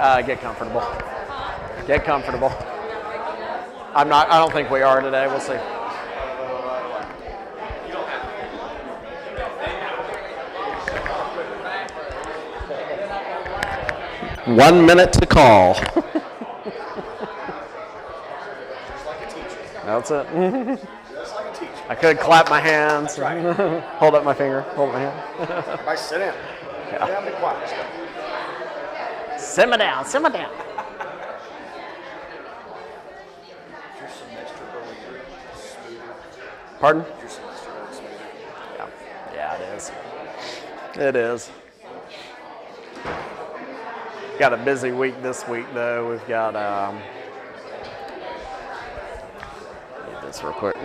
Get comfortable. Get comfortable. I don't think we are today. We'll see. One minute to call. That's it. I could clap my hands. Hold up my finger. Hold my hand. Everybody sit down. Yeah. Sit down, be quiet. Simmer down. Simmer down. Your semester going smoother. Pardon? Your semester going smoother. Yeah, it is. It is. Got a busy week this week, though. We've got, get this real quick.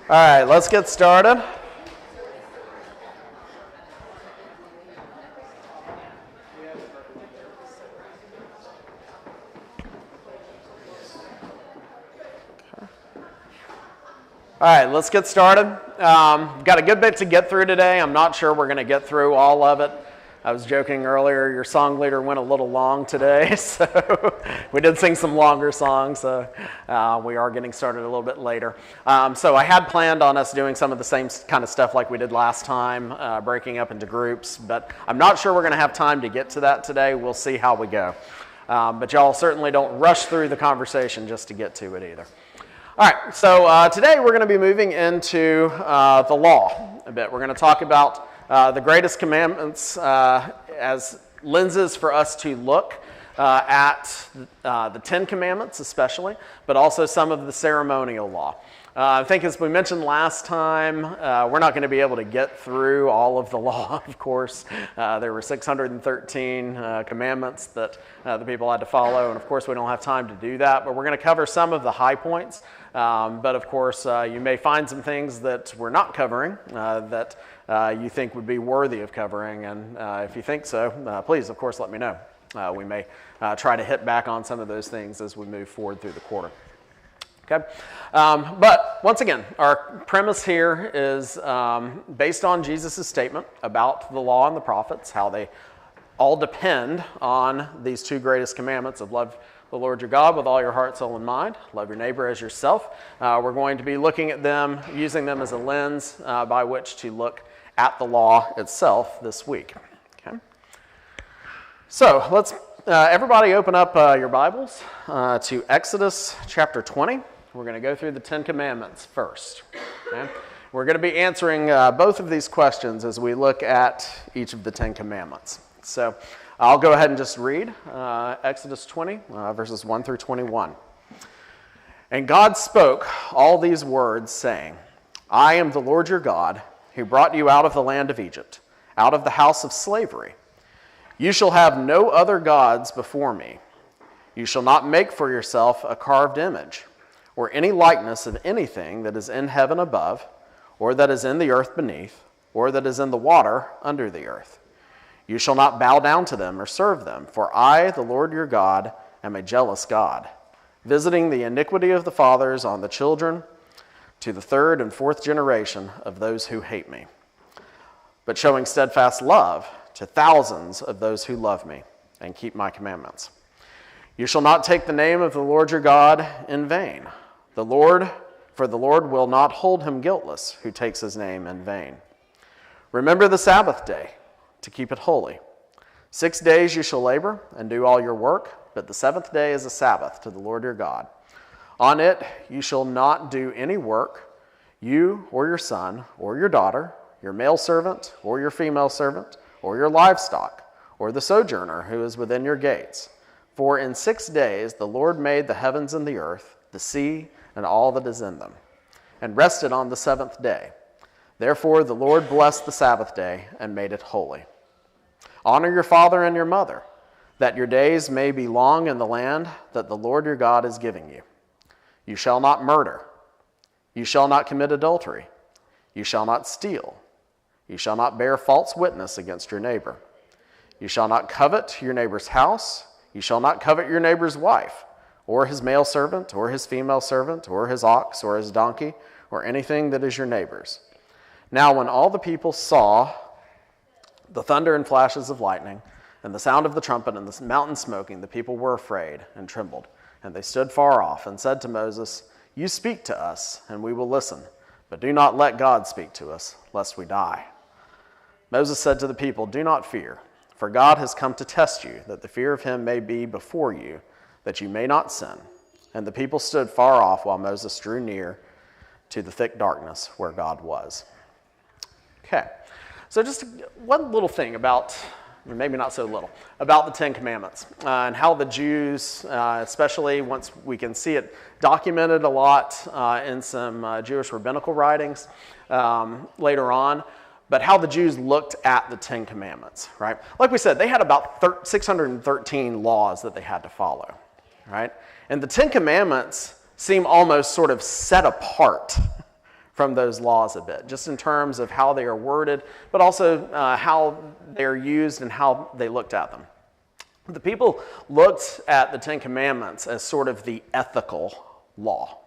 All right, let's get started. All right, let's get started. Got a good bit to get through today. I'm not sure we're going to get through all of it. I was joking earlier, your song leader went a little long today, so we did sing some longer songs, so we are getting started a little bit later. So I had planned on us doing some of the same kind of stuff like we did last time, breaking up into groups, but I'm not sure we're going to have time to get to that today. We'll see how we go. But y'all certainly don't rush through the conversation just to get to it either. All right, so today we're going to be moving into the law a bit. We're going to talk about the greatest commandments as lenses for us to look at the 10 Commandments especially, but also some of the ceremonial law. I think as we mentioned last time, we're not going to be able to get through all of the law, of course. There were 613 commandments that the people had to follow, and of course we don't have time to do that, but we're going to cover some of the high points. But of course, you may find some things that we're not covering that you think would be worthy of covering, and if you think so, please, of course, let me know. We may try to hit back on some of those things as we move forward through the quarter. Okay, but once again, our premise here is based on Jesus' statement about the law and the prophets, how they all depend on these two greatest commandments of love the Lord your God with all your heart, soul, and mind. Love your neighbor as yourself. We're going to be looking at them, using them as a lens by which to look at the law itself this week. Okay. So let's everybody open up your Bibles to Exodus chapter 20. We're going to go through the 10 Commandments first. Okay. We're going to be answering both of these questions as we look at each of the 10 Commandments. So I'll go ahead and just read Exodus 20, verses 1 through 21. And God spoke all these words, saying, I am the Lord your God, who brought you out of the land of Egypt, out of the house of slavery. You shall have no other gods before me. You shall not make for yourself a carved image, or any likeness of anything that is in heaven above, or that is in the earth beneath, or that is in the water under the earth. You shall not bow down to them or serve them, for I, the Lord your God, am a jealous God, visiting the iniquity of the fathers on the children to the third and fourth generation of those who hate me, but showing steadfast love to thousands of those who love me and keep my commandments. You shall not take the name of the Lord your God in vain. For the Lord will not hold him guiltless who takes his name in vain. Remember the Sabbath day to keep it holy. 6 days you shall labor and do all your work, but the seventh day is a Sabbath to the Lord your God. On it you shall not do any work, you or your son or your daughter, your male servant or your female servant, or your livestock, or the sojourner who is within your gates. For in 6 days the Lord made the heavens and the earth, the sea, and all that is in them, and rested on the seventh day. Therefore the Lord blessed the Sabbath day and made it holy. Honor your father and your mother, that your days may be long in the land that the Lord your God is giving you. You shall not murder. You shall not commit adultery. You shall not steal. You shall not bear false witness against your neighbor. You shall not covet your neighbor's house. You shall not covet your neighbor's wife, or his male servant, or his female servant, or his ox, or his donkey, or anything that is your neighbor's. Now when all the people saw the thunder and flashes of lightning, and the sound of the trumpet and the mountain smoking, the people were afraid and trembled. And they stood far off and said to Moses, You speak to us, and we will listen, but do not let God speak to us, lest we die. Moses said to the people, Do not fear. For God has come to test you, that the fear of him may be before you, that you may not sin. And the people stood far off while Moses drew near to the thick darkness where God was. Okay, so just one little thing about, maybe not so little, about the Ten Commandments and how the Jews, especially once we can see it documented a lot in some Jewish rabbinical writings later on, but how the Jews looked at the Ten Commandments, right? Like we said, they had about 613 laws that they had to follow, right? And the Ten Commandments seem almost sort of set apart from those laws a bit, just in terms of how they are worded, but also how they're used and how they looked at them. The people looked at the Ten Commandments as sort of the ethical law,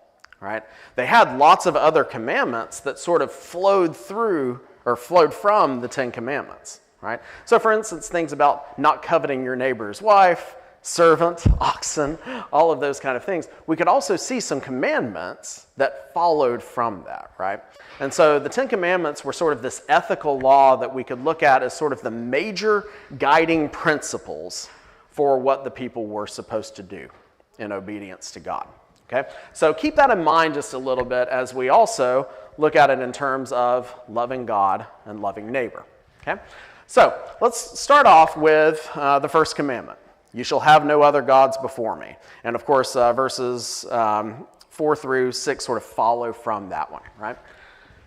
right? They had lots of other commandments that sort of flowed from the Ten Commandments, right? So for instance, things about not coveting your neighbor's wife, servant, oxen, all of those kind of things. We could also see some commandments that followed from that, right? And so the Ten Commandments were sort of this ethical law that we could look at as sort of the major guiding principles for what the people were supposed to do in obedience to God. Okay, so keep that in mind just a little bit as we also look at it in terms of loving God and loving neighbor. Okay, so let's start off with the first commandment. You shall have no other gods before me. And of course, verses 4 through 6 sort of follow from that one, right?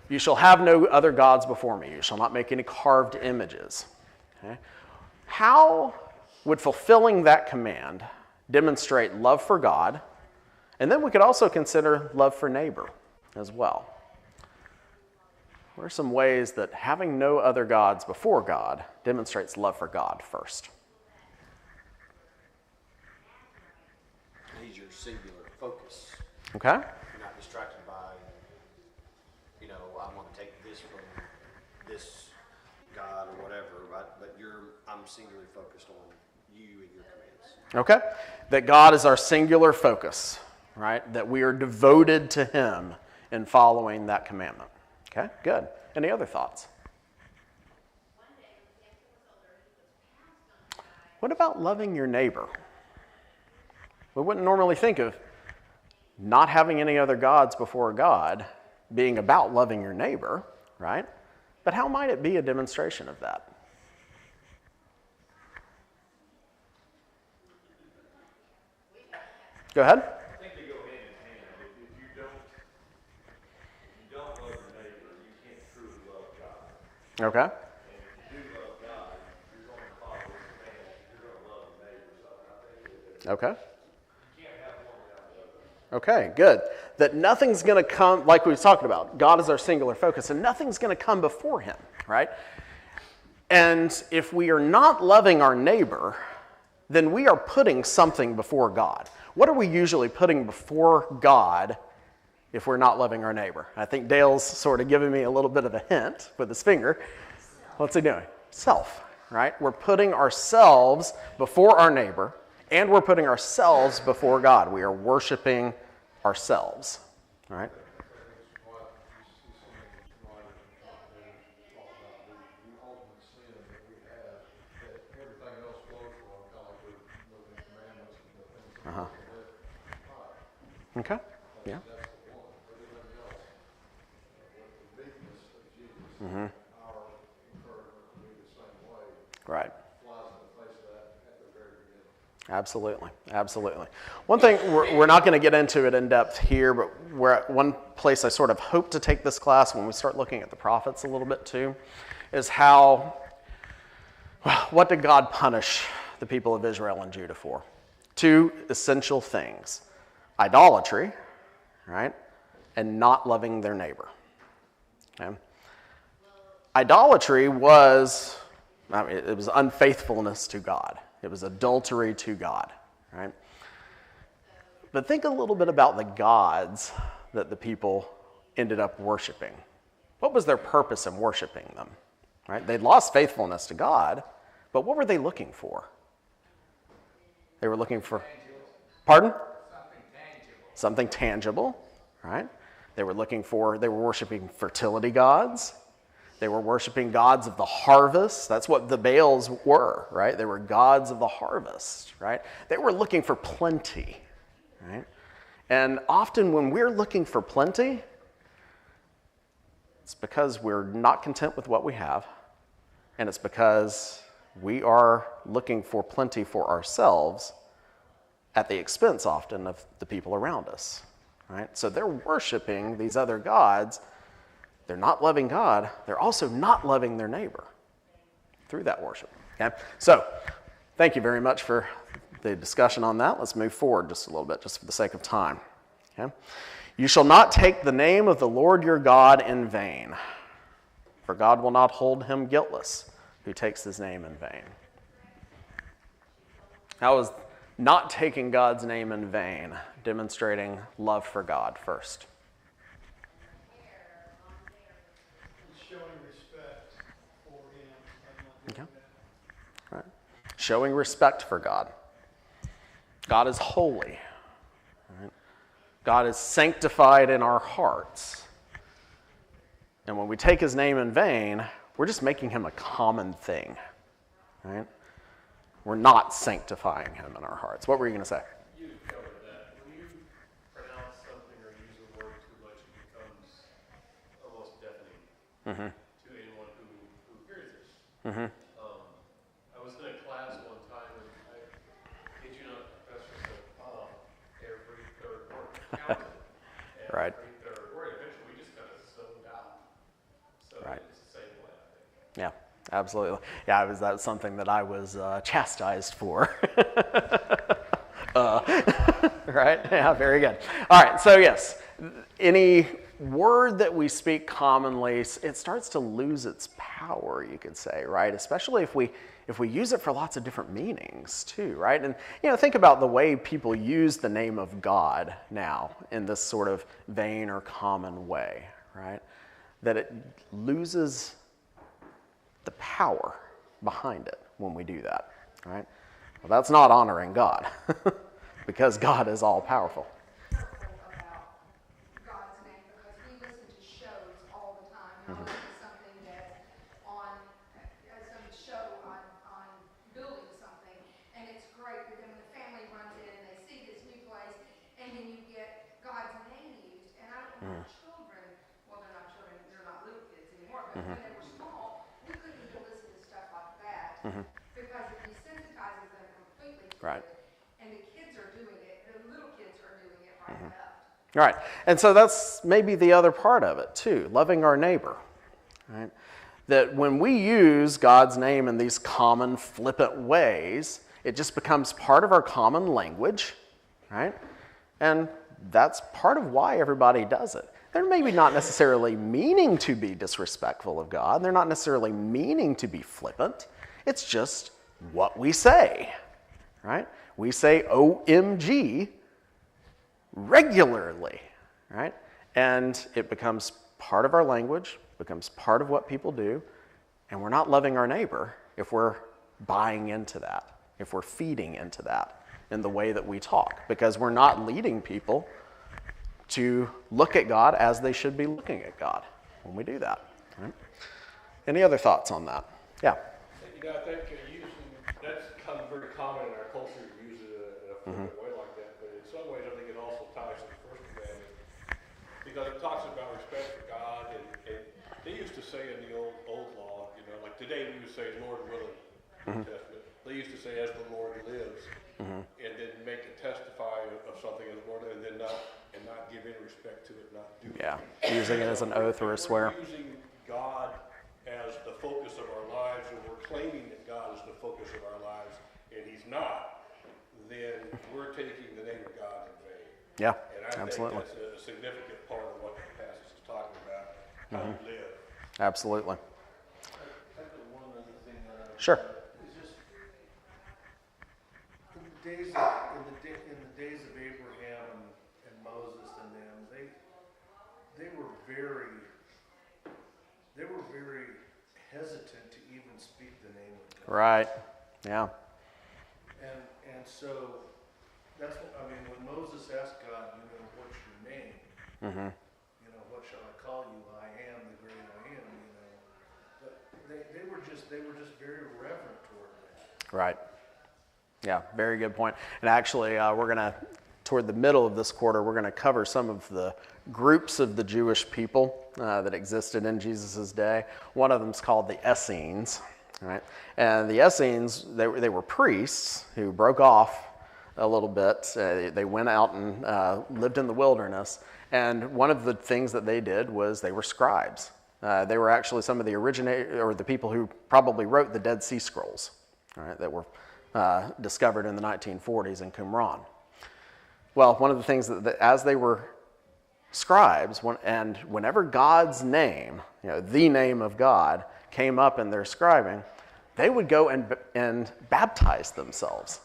You shall have no other gods before me. You shall not make any carved images. Okay? How would fulfilling that command demonstrate love for God? And then we could also consider love for neighbor as well. What are some ways that having no other gods before God demonstrates love for God first? He's your singular focus. Okay. You're not distracted by, I want to take this from this God or whatever, but I'm singularly focused on you and your commands. Okay. That God is our singular focus, right? That we are devoted to him in following that commandment. Okay, good. Any other thoughts? What about loving your neighbor? We wouldn't normally think of not having any other gods before God being about loving your neighbor, right? But how might it be a demonstration of that? Go ahead. I think they go hand in hand. If you don't love your neighbor, you can't truly love God. Okay. And if you do love God, you're going to follow his commands. You're going to love your neighbor. So I think that Okay. you can't have one without the other. Okay, good. That nothing's going to come, like we were talking about, God is our singular focus, and nothing's going to come before him, right? And if we are not loving our neighbor, then we are putting something before God. What are we usually putting before God if we're not loving our neighbor? I think Dale's sort of giving me a little bit of a hint with his finger. What's he doing? Self, right? We're putting ourselves before our neighbor, And we're putting ourselves before God. We are worshiping ourselves. All right? Uh-huh. Okay. Yeah. Mm-hmm. Right. Absolutely. Absolutely. One thing, we're not going to get into it in depth here, but one place I sort of hope to take this class when we start looking at the prophets a little bit too, is what did God punish the people of Israel and Judah for? Two essential things: idolatry, right, and not loving their neighbor. Okay? Idolatry was, it was unfaithfulness to God. It was adultery to God, right? But think a little bit about the gods that the people ended up worshiping. What was their purpose in worshiping them, right? They'd lost faithfulness to God, but what were they looking for? They were looking for, pardon? Something tangible, right? They were worshiping fertility gods. They were worshiping gods of the harvest. That's what the Baals were, right? They were gods of the harvest, right? They were looking for plenty, right? And often when we're looking for plenty, it's because we're not content with what we have, and it's because we are looking for plenty for ourselves at the expense often of the people around us, right? So they're worshiping these other gods. They're not loving God. They're also not loving their neighbor through that worship. Okay? So, thank you very much for the discussion on that. Let's move forward just a little bit, just for the sake of time. Okay? You shall not take the name of the Lord your God in vain, for God will not hold him guiltless who takes his name in vain. How is not taking God's name in vain demonstrating love for God first? Okay. Right. Showing respect for God. God is holy. Right? God is sanctified in our hearts. And when we take his name in vain, we're just making him a common thing. Right? We're not sanctifying him in our hearts. What were you going to say? You covered that. When you pronounce something or use a word too much, it becomes almost deafening. Mm-hmm. To anyone who hears it. Mm-hmm. I was in a class one time, and I kid you not, the professor said, every third word counted. Right. Every third word. Eventually, we just kind of zoned out. So right. It's the same way, I think. Yeah, absolutely. Yeah, that was something that I was chastised for. Right? Yeah, very good. All right, so yes, any word that we speak commonly, it starts to lose its power, you could say, right? Especially if we use it for lots of different meanings too, right? And think about the way people use the name of God now in this sort of vain or common way, right? That it loses the power behind it when we do that, right? Well, that's not honoring God because God is all powerful. About God's name, because we listen to shows all the time. And I'll listen to something that's on some show on building something, and it's great. But then when the family runs in and they see this new place, and then you get God's name used, and I don't know, children. Well, they're not children; they're not little kids anymore. But when they were small, we couldn't even listen to stuff like that because it desensitizes them completely to Right. it. And the kids are doing it. The little kids are doing it right and left. Right, and so that's maybe the other part of it too, loving our neighbor, right? That when we use God's name in these common flippant ways, it just becomes part of our common language, right? And that's part of why everybody does it. They're maybe not necessarily meaning to be disrespectful of God. They're not necessarily meaning to be flippant. It's just what we say, right? We say OMG regularly, right? And it becomes part of our language, becomes part of what people do, and we're not loving our neighbor if we're buying into that, if we're feeding into that. in the way that we talk, because we're not leading people to look at God as they should be looking at God when we do that. Right? Any other thoughts on that? Yeah. You know, I think that's come very common in our culture to use it in a flippant way like that, but in some ways I think it also ties to the first commandment, because it talks about respect for God, and they used to say in the old law, you know, like today we would say Lord willing, New Testament. They used to say as the Lord lives, and then make it testify of something as Lord, and then not give any respect to it, not do it. Yeah, using it as an oath or a swear. We're using God as the focus of our lives, and we're claiming that God is the focus of our lives, and He's not, then we're taking the name of God in vain. Yeah, And I absolutely. think that's a significant part of what the passage is talking about, how we live. Absolutely. I got one other thing that I Sure. It's just in the days of Abraham and Moses and them, they were very hesitant to even speak the name of God. Right. Yeah. And so that's what I mean when Moses asked God, you know, what's your name? You know, what shall I call you? I am the great I am, you know. But they were just very reverent toward that. Right. Yeah, very good point. And actually, toward the middle of this quarter, we're going to cover some of the groups of the Jewish people that existed in Jesus' day. One of them is called the Essenes, right? And the Essenes, they were priests who broke off a little bit. They went out and lived in the wilderness. And one of the things that they did was they were scribes. They were actually some of the people who probably wrote the Dead Sea Scrolls, right, that were discovered in the 1940s in Qumran. Well, one of the things that as they were scribes, and whenever God's name, you know, the name of God, came up in their scribing, they would go and baptize themselves.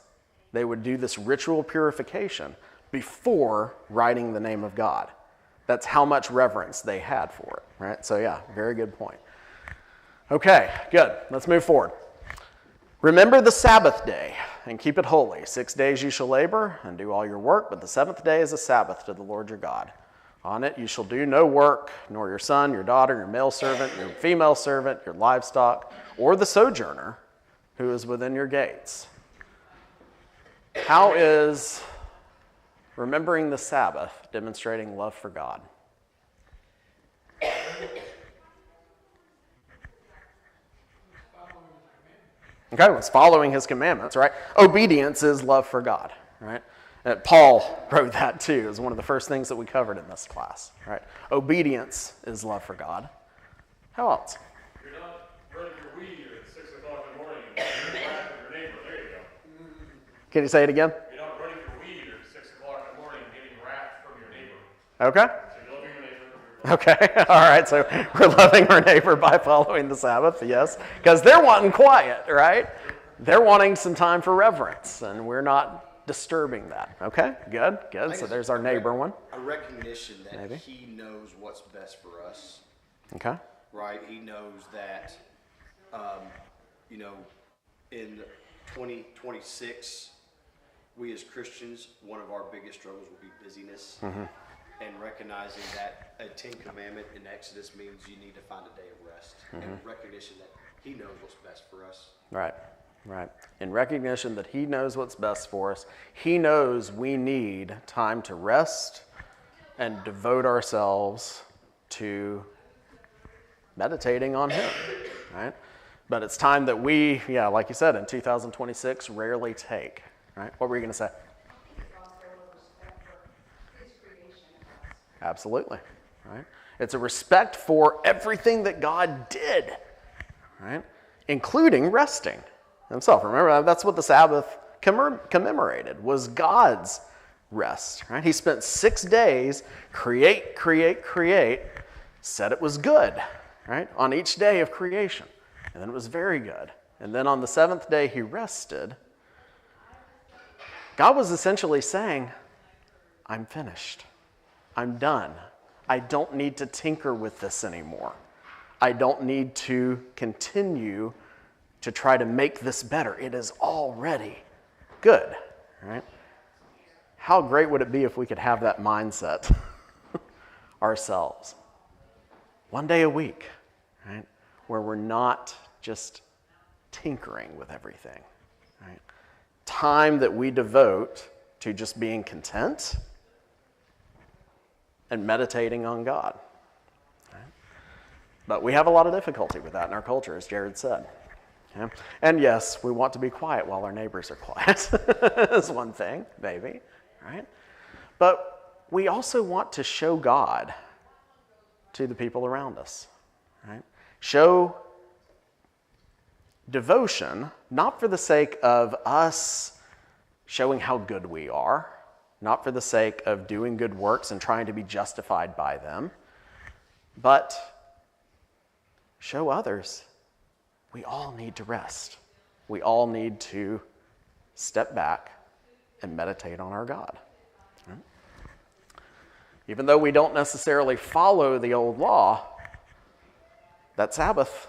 They would do this ritual purification before writing the name of God. That's how much reverence they had for it, right? So yeah, very good point. Okay, good. Let's move forward. Remember the Sabbath day and keep it holy. 6 days you shall labor and do all your work, but the seventh day is a Sabbath to the Lord your God. On it you shall do no work, nor your son, your daughter, your male servant, your female servant, your livestock, or the sojourner who is within your gates. How is remembering the Sabbath demonstrating love for God? Okay, it's following his commandments, right? Obedience is love for God, right? Paul wrote that too. It was one of the first things that we covered in this class, right? Obedience is love for God. How else? You're not running your weed at 6 o'clock in the morning and getting wrath from your neighbor. There you go. Can you say it again? You're not running your weed at 6 o'clock in the morning and getting wrath from your neighbor. Okay. So you're loving your neighbor. Okay, all right, so we're loving our neighbor by following the Sabbath, yes, because they're wanting quiet, right? They're wanting some time for reverence, and we're not disturbing that. Okay, good. So there's our neighbor one. A recognition that Maybe. He knows what's best for us, Okay. right? He knows that, you know, in 2026, we as Christians, one of our biggest struggles will be busyness. And recognizing that a 10 commandment in Exodus means you need to find a day of rest. And recognition that He knows what's best for us. Right. In recognition that He knows what's best for us, He knows we need time to rest and devote ourselves to meditating on Him, right? But it's time that we, like you said, in 2026, rarely take, right? What were you going to say? Absolutely, right? It's a respect for everything that God did, right? Including resting Himself. Remember, that's what the Sabbath commemorated, was God's rest, right? He spent 6 days, create, said it was good, right? On each day of creation. And then it was very good. And then on the seventh day, He rested. God was essentially saying, I'm finished. I'm done. I don't need to tinker with this anymore. I don't need to continue to try to make this better. It is already good, right? How great would it be if we could have that mindset ourselves? One day a week, right? Where we're not just tinkering with everything, right? Time that we devote to just being content and meditating on God. Right? But we have a lot of difficulty with that in our culture, as Jared said. Okay? And yes, we want to be quiet while our neighbors are quiet. That's one thing, maybe, right? But we also want to show God to the people around us, right? Show devotion, not for the sake of us showing how good we are, not for the sake of doing good works and trying to be justified by them, but show others we all need to rest. We all need to step back and meditate on our God. Right? Even though we don't necessarily follow the old law, that Sabbath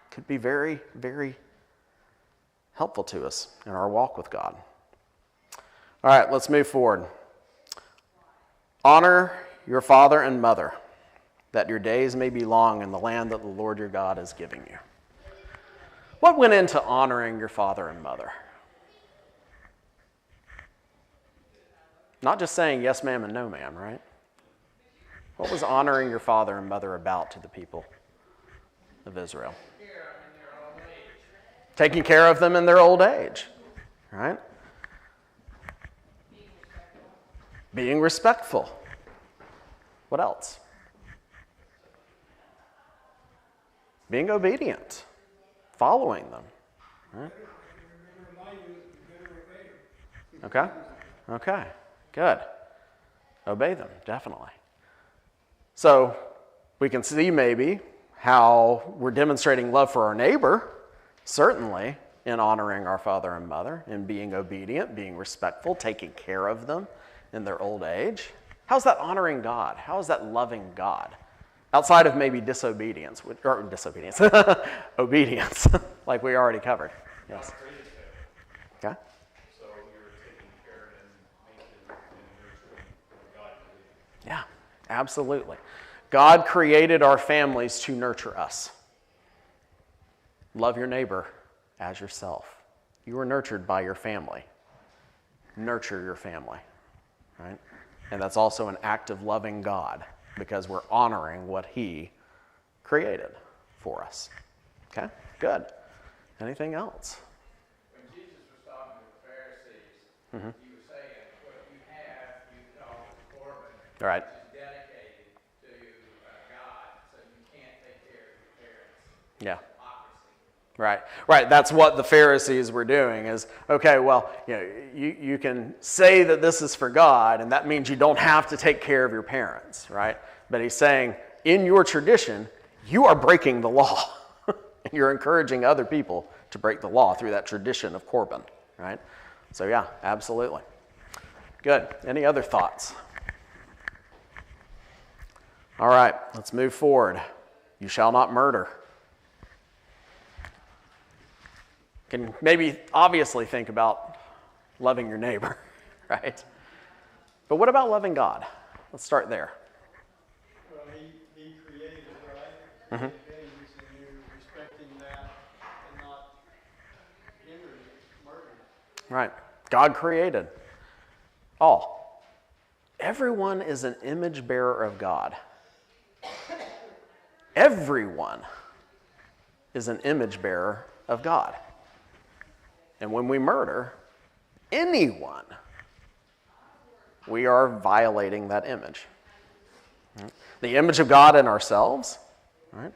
could be very, very helpful to us in our walk with God. All right, let's move forward. Honor your father and mother, that your days may be long in the land that the Lord your God is giving you. What went into honoring your father and mother? Not just saying yes, ma'am, and no, ma'am, right? What was honoring your father and mother about to the people of Israel? Taking care of them in their old age, right? Being respectful. What else? Being obedient. Following them. Right? Okay. Okay. Good. Obey them, definitely. So we can see maybe how we're demonstrating love for our neighbor, certainly in honoring our father and mother, in being obedient, being respectful, taking care of them in their old age. How's that honoring God? How is that loving God? Outside of maybe disobedience, obedience, like we already covered. Yes. Okay. So you're taking care and making and nurturing what God created. Yeah, absolutely. God created our families to nurture us. Love your neighbor as yourself. You are nurtured by your family. Nurture your family, right? And that's also an act of loving God because we're honoring what He created for us. Okay, good. Anything else? When Jesus was talking to the Pharisees, He was saying, what you have, you call the Corbin, All right. which is dedicated to God, so you can't take care of your parents. Yeah. Hypocrisy. Right. That's what the Pharisees were doing is, okay, well, you can say that this is for God, and that means you don't have to take care of your parents, right? But he's saying, in your tradition, you are breaking the law. And you're encouraging other people to break the law through that tradition of Corban, right? So yeah, absolutely. Good. Any other thoughts? All right, let's move forward. You shall not murder. Can maybe obviously think about loving your neighbor, right? But what about loving God? Let's start there. Well, he created, right? Mhm. And you're respecting that and not hindering it, murdering it. Right. God created all. Everyone is an image bearer of God. Everyone is an image bearer of God. And when we murder anyone, we are violating that image. Right? The image of God in ourselves, right?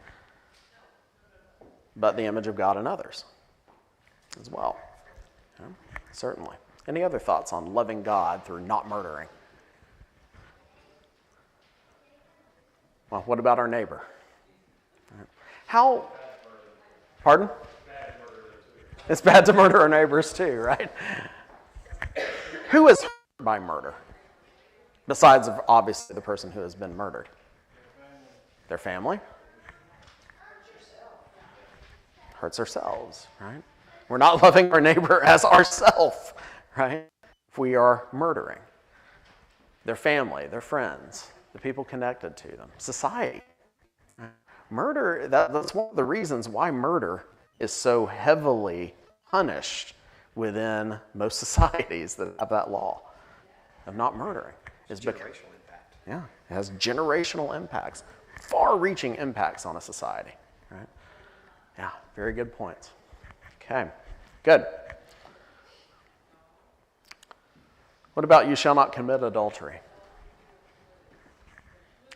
But the image of God in others as well. Okay? Certainly. Any other thoughts on loving God through not murdering? Well, what about our neighbor? How? Pardon? It's bad to murder our neighbors too, right? Who is hurt by murder? Besides, obviously, the person who has been murdered. Their family? Hurts ourselves, right? We're not loving our neighbor as ourself, right? If we are murdering their family, their friends, the people connected to them, society. Murder, that's one of the reasons why murder is so heavily punished within most societies that have that law of not murdering. Is because, Generational impact. yeah, it has generational impacts, far-reaching impacts on a society, right? Yeah, very good points. Okay, good. What about you shall not commit adultery?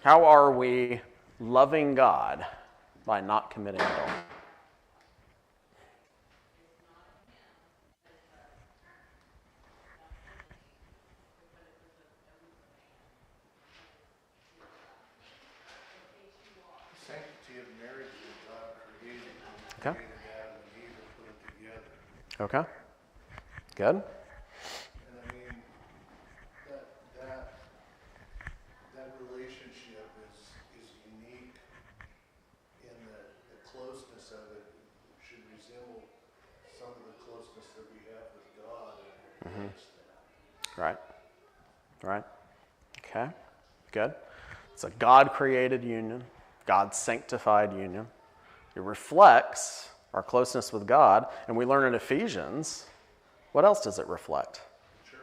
How are we loving God by not committing adultery? The sanctity of marriage that God created, when He Okay. created Adam and Eve and put them together. Okay, good. And I mean, that relationship is unique in the closeness of it should resemble some of the closeness that we have with God and enhance that. Right, right. Okay, good. It's a God-created union, God-sanctified union. It reflects our closeness with God, and we learn in Ephesians, what else does it reflect? Church.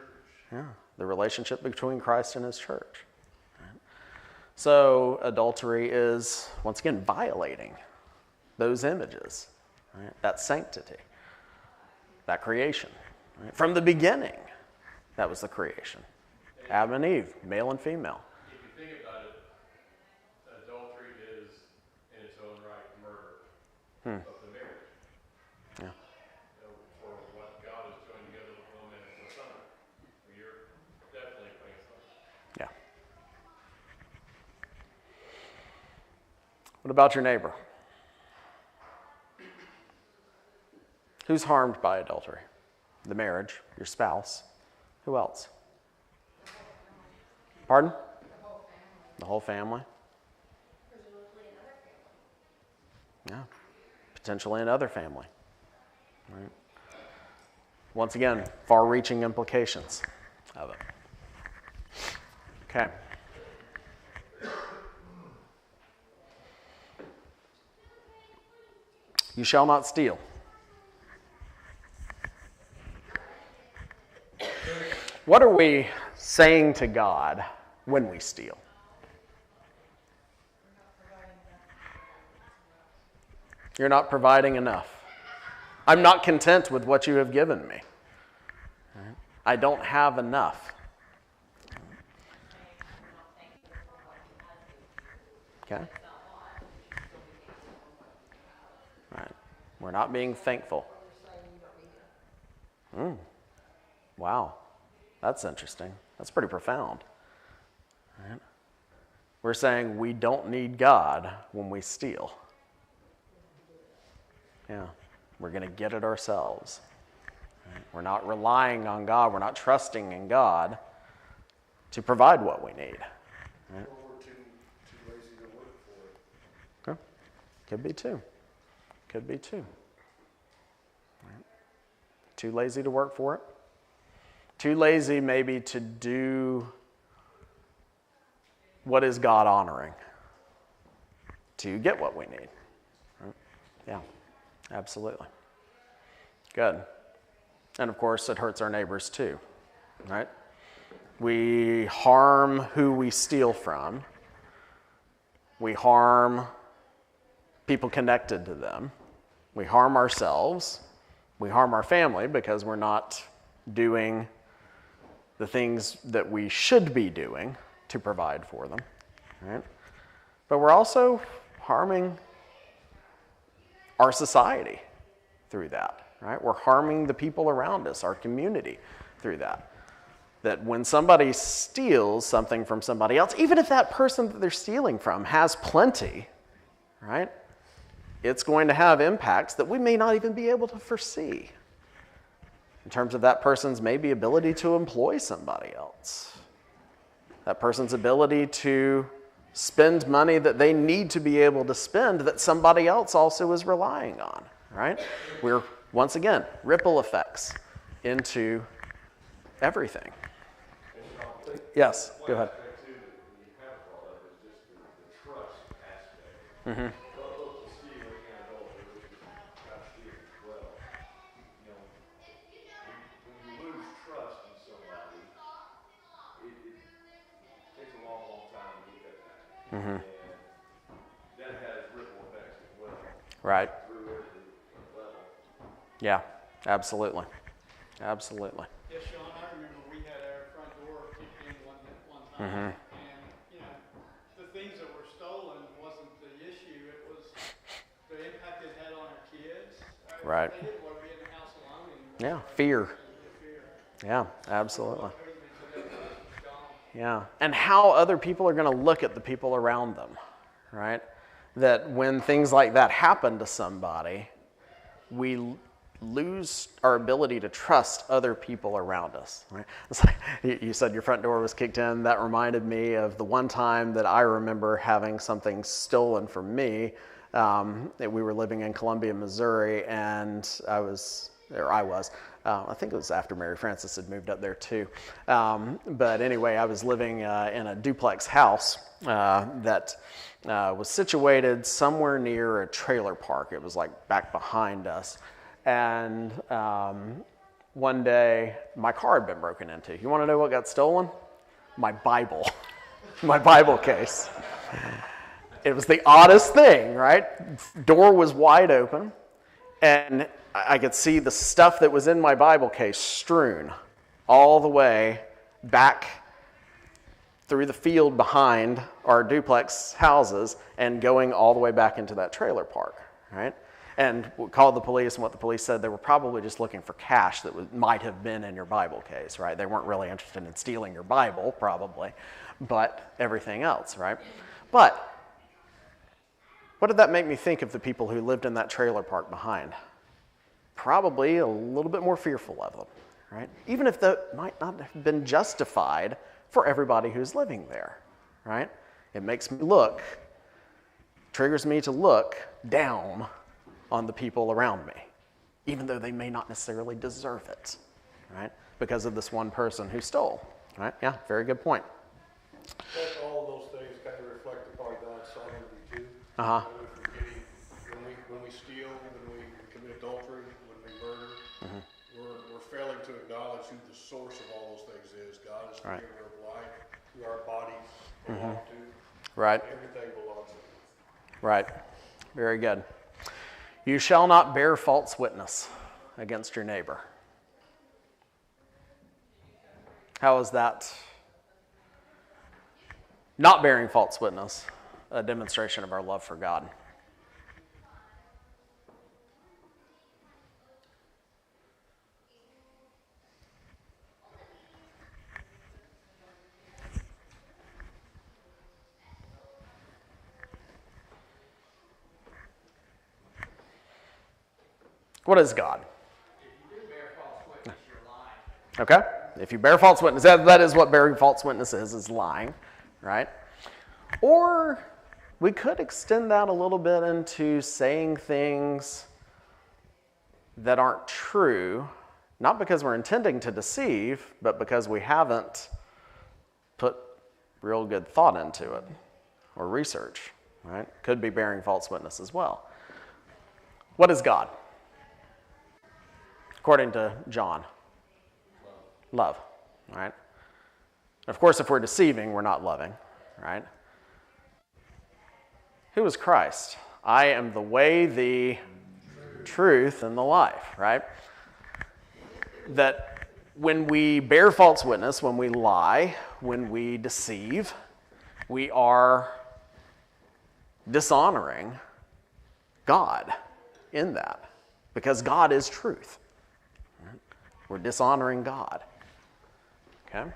Yeah, the relationship between Christ and his church. Right? So adultery is, once again, violating those images, right? That sanctity, that creation. Right? From the beginning, that was the creation. Adam and Eve, male and female. If you think about it, adultery is, in its own right, murder of the marriage. Yeah. You know, for what God has joined together with one man and son. Well, you're definitely putting aside. Yeah. What about your neighbor? Who's harmed by adultery? The marriage, your spouse. Who else? Pardon? The whole family. Yeah. Potentially another family. Right. Once again, far-reaching implications of it. Okay. You shall not steal. What are we saying to God when we steal? You're not providing enough. I'm not content with what you have given me. I don't have enough. Okay? Right. We're not being thankful. Wow. That's interesting. That's pretty profound. Right? We're saying we don't need God when we steal. Yeah. We're going to get it ourselves. Right? We're not relying on God. We're not trusting in God to provide what we need. Right? Or we're too lazy to work for it. Okay. Could be too. Could be too. Right. Too lazy to work for it. Too lazy maybe to do what is God honoring to get what we need. Right? Yeah, absolutely. Good. And of course, it hurts our neighbors too, right? We harm who we steal from. We harm people connected to them. We harm ourselves. We harm our family because we're not doing the things that we should be doing to provide for them, right? But we're also harming our society through that, right? We're harming the people around us, our community, through that. That when somebody steals something from somebody else, even if that person that they're stealing from has plenty, right? It's going to have impacts that we may not even be able to foresee. In terms of that person's maybe ability to employ somebody else. That person's ability to spend money that they need to be able to spend that somebody else also is relying on, right? We're, once again, ripple effects into everything. Yes, go ahead. Aspect too that you haven't brought up is just the trust aspect. Both the stealing and adultery, which is about stealing as well. You know, when you lose trust in somebody, it takes a long, long time to get that back. And that has ripple effects as well Right. through every level. Yeah, absolutely. Absolutely. Yes, Sean, I remember we had our front door kicked in one time, and, you know, the things that were stolen wasn't the issue, it was the impact it had on our kids. Right. They didn't want to be in the house alone anymore. Yeah, fear. Fear. Yeah, absolutely. Everything that was gone. Yeah, and how other people are going to look at the people around them, right? That when things like that happen to somebody, we lose our ability to trust other people around us, right? It's like, you said your front door was kicked in. That reminded me of the one time that I remember having something stolen from me. We were living in Columbia, Missouri, and I think it was after Mary Frances had moved up there too. But anyway, I was living in a duplex house that was situated somewhere near a trailer park. It was like back behind us. And one day, my car had been broken into. You want to know what got stolen? My Bible. My Bible case. It was the oddest thing, right? Door was wide open, and I could see the stuff that was in my Bible case strewn all the way back through the field behind our duplex houses and going all the way back into that trailer park, right? And we called the police, and what the police said, they were probably just looking for cash that might have been in your Bible case, right? They weren't really interested in stealing your Bible, probably, but everything else, right? But what did that make me think of the people who lived in that trailer park behind? Probably a little bit more fearful of them, right? Even if that might not have been justified for everybody who's living there, right? It makes me triggers me to look down on the people around me, even though they may not necessarily deserve it, right? Because of this one person who stole, right? Yeah, very good point. All of those things kind of reflect upon God's sovereignty too. Uh-huh. When we steal, when we commit adultery, when we murder, we're failing to acknowledge who the source of all those things is. God is the Right. giver of life, who our bodies belong to. Right. Everything belongs to Him. Right. Very good. You shall not bear false witness against your neighbor. How is that? Not bearing false witness, a demonstration of our love for God. What is God? If you do bear false witness, you're lying. Okay? If you bear false witness, that is what bearing false witness is lying, right? Or we could extend that a little bit into saying things that aren't true, not because we're intending to deceive, but because we haven't put real good thought into it or research, right? Could be bearing false witness as well. What is God? According to John. Love, right? Of course, if we're deceiving, we're not loving, right? Who is Christ? I am the way, the truth, and the life, right? That when we bear false witness, when we lie, when we deceive, we are dishonoring God in that, because God is truth. We're dishonoring God. Okay?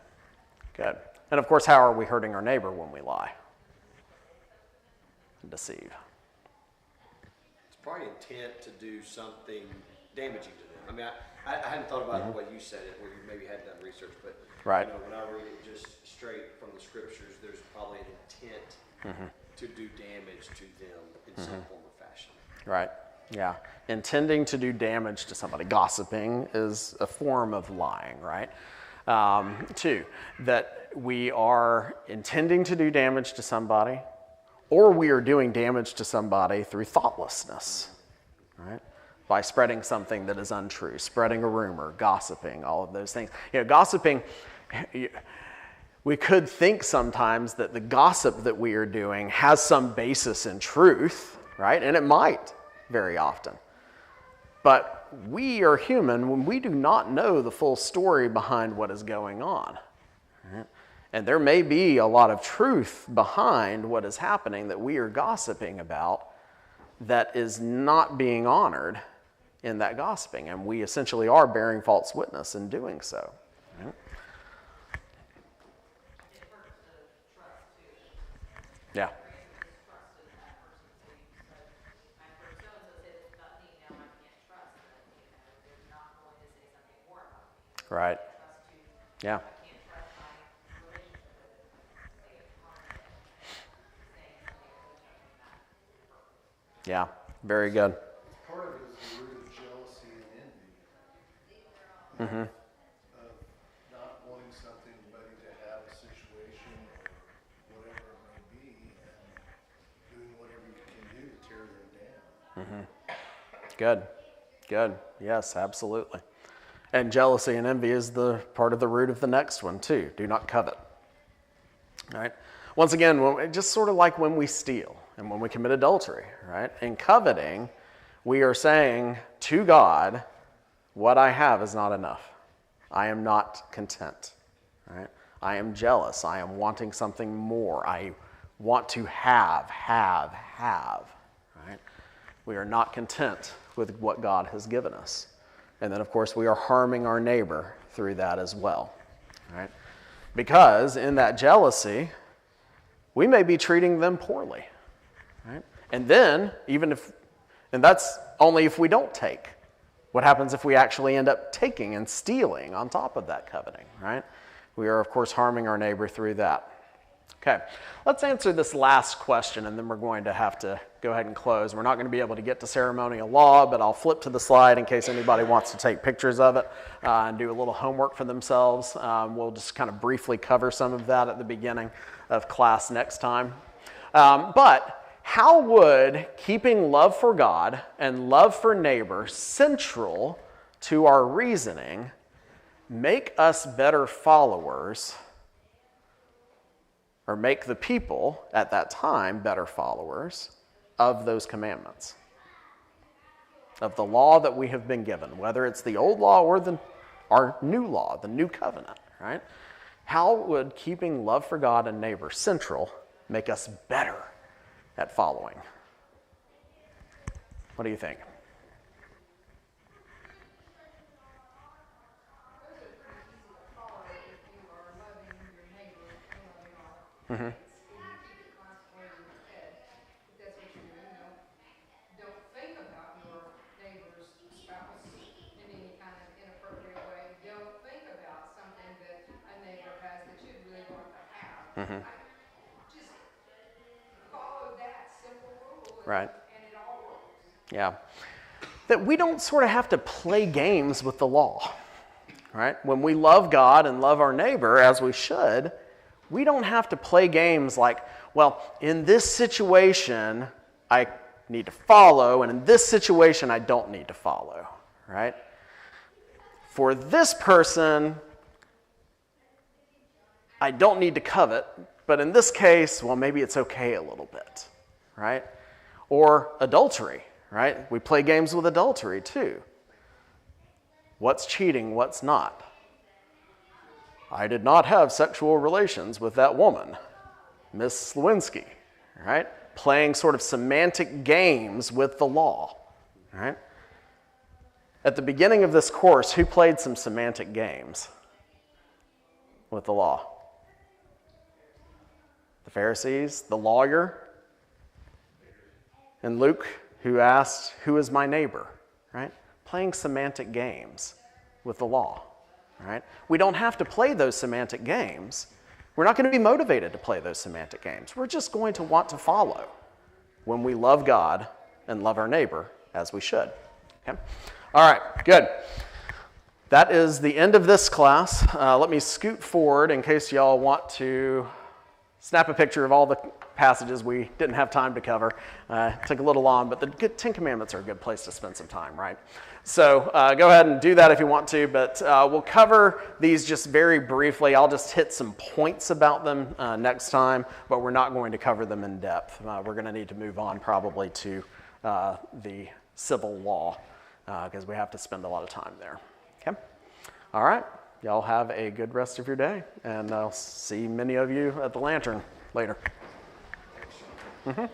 Good. And of course, how are we hurting our neighbor when we lie and deceive? It's probably intent to do something damaging to them. I mean, I hadn't thought about it the way you said it, where you maybe had done research, but Right. you know, when I read it just straight from the scriptures, there's probably an intent to do damage to them in some form or fashion. Right. Yeah. Intending to do damage to somebody. Gossiping is a form of lying, right? Two, that we are intending to do damage to somebody, or we are doing damage to somebody through thoughtlessness, right? By spreading something that is untrue, spreading a rumor, gossiping, all of those things. Gossiping, we could think sometimes that the gossip that we are doing has some basis in truth, right? And it might very often. But we are human when we do not know the full story behind what is going on. Right? And there may be a lot of truth behind what is happening that we are gossiping about that is not being honored in that gossiping. And we essentially are bearing false witness in doing so. Right? Yeah. Right. Yeah. Yeah. Very good. Part of it is the root of jealousy and envy. Of not wanting somebody to have a situation or whatever it may be, and doing whatever you can do to tear them down. Good. Good. Yes, absolutely. And jealousy and envy is the part of the root of the next one too. Do not covet. All right. Once again, just sort of like when we steal and when we commit adultery, right? In coveting, we are saying to God, what I have is not enough. I am not content, right? I am jealous. I am wanting something more. I want to have, right? We are not content with what God has given us. And then, of course, we are harming our neighbor through that as well, right? Because in that jealousy, we may be treating them poorly, right? And then, and that's only if we don't take. What happens if we actually end up taking and stealing on top of that coveting, right? We are, of course, harming our neighbor through that. Okay, let's answer this last question, and then we're going to have to go ahead and close. We're not going to be able to get to ceremonial law, but I'll flip to the slide in case anybody wants to take pictures of it and do a little homework for themselves. We'll just kind of briefly cover some of that at the beginning of class next time. But how would keeping love for God and love for neighbor central to our reasoning make us better followers, or make the people at that time better followers of those commandments, of the law that we have been given, whether it's the old law or our new law, the new covenant, right? How would keeping love for God and neighbor central make us better at following? What do you think? Mm-hmm. Don't think about your neighbor's spouse in any kind of inappropriate way. Don't think about something that a neighbor has that you'd really want to have. Just follow that simple rule, Right. And it all works. Yeah. That we don't sort of have to play games with the law, right? When we love God and love our neighbor, as we should, we don't have to play games like, well, in this situation, I need to follow, and in this situation, I don't need to follow, right? For this person, I don't need to covet, but in this case, well, maybe it's okay a little bit, right? Or adultery, right? We play games with adultery too. What's cheating, what's not? I did not have sexual relations with that woman, Miss Lewinsky, right? Playing sort of semantic games with the law, right? At the beginning of this course, who played some semantic games with the law? The Pharisees, the lawyer, and Luke, who asked, who is my neighbor, right? Playing semantic games with the law. Right? We don't have to play those semantic games. We're not going to be motivated to play those semantic games. We're just going to want to follow when we love God and love our neighbor as we should. Okay? All right, good. that is the end of this class. Let me scoot forward in case y'all want to snap a picture of all the passages we didn't have time to cover. It took a little long, but the Ten Commandments are a good place to spend some time, right? So go ahead and do that if you want to, but we'll cover these just very briefly. I'll just hit some points about them next time, but we're not going to cover them in depth. We're going to need to move on probably to the civil law because we have to spend a lot of time there. Okay? All right. Y'all have a good rest of your day, and I'll see many of you at the Lantern later. Mm-hmm.